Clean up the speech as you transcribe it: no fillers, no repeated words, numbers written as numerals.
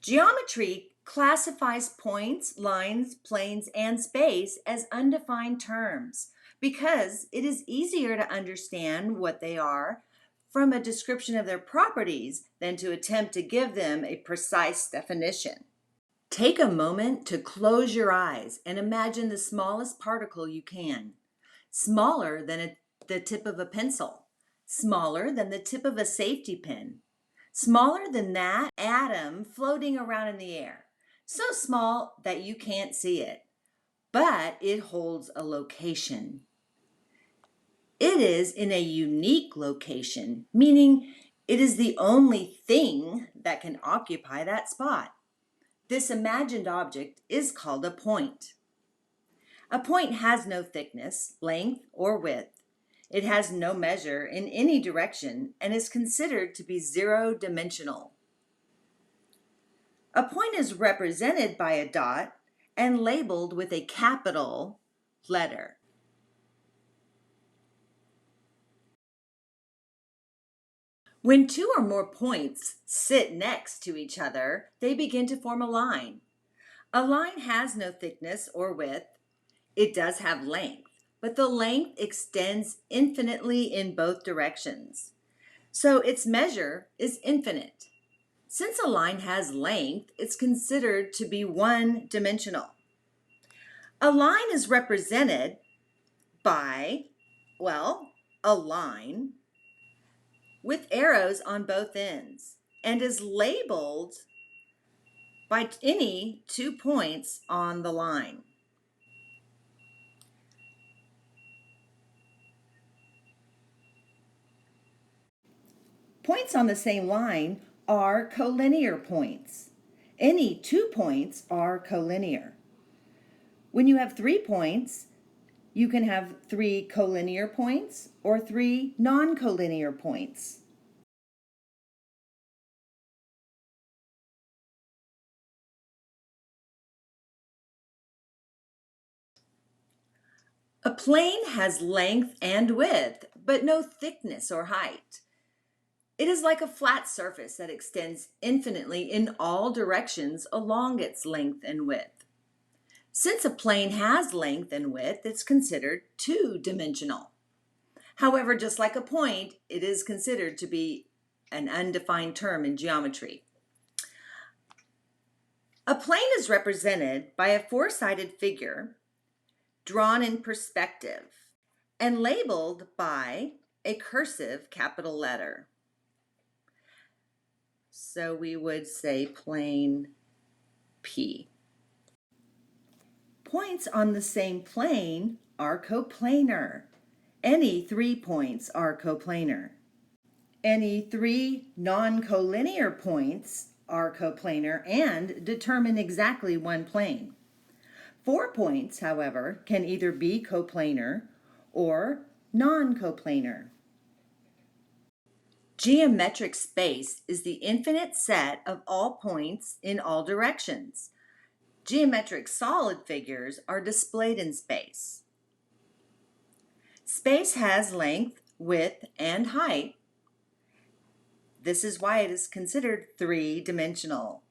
Geometry classifies points, lines, planes, and space as undefined terms because it is easier to understand what they are from a description of their properties than to attempt to give them a precise definition. Take a moment to close your eyes and imagine the smallest particle you can, smaller than the tip of a pencil, smaller than the tip of a safety pin, smaller than that atom floating around in the air, so small that you can't see it, but it holds a location. It is in a unique location, meaning it is the only thing that can occupy that spot. This imagined object is called a point. A point has no thickness, length, or width. It has no measure in any direction and is considered to be zero-dimensional. A point is represented by a dot and labeled with a capital letter. When two or more points sit next to each other, they begin to form a line. A line has no thickness or width. It does have length, but the length extends infinitely in both directions. So its measure is infinite. Since a line has length, it's considered to be one-dimensional. A line is represented by, a line with arrows on both ends and is labeled by any 2 points on the line. Points on the same line are collinear points. Any 2 points are collinear. When you have 3 points, you can have 3 collinear points or 3 non-collinear points. A plane has length and width, but no thickness or height. It is like a flat surface that extends infinitely in all directions along its length and width. Since a plane has length and width, it's considered two-dimensional. However, just like a point, it is considered to be an undefined term in geometry. A plane is represented by a four-sided figure drawn in perspective and labeled by a cursive capital letter. So we would say plane P. Points on the same plane are coplanar. Any 3 points are coplanar. Any 3 non-collinear points are coplanar and determine exactly one plane. 4 points, however, can either be coplanar or non-coplanar. Geometric space is the infinite set of all points in all directions. Geometric solid figures are displayed in space. Space has length, width, and height. This is why it is considered three-dimensional.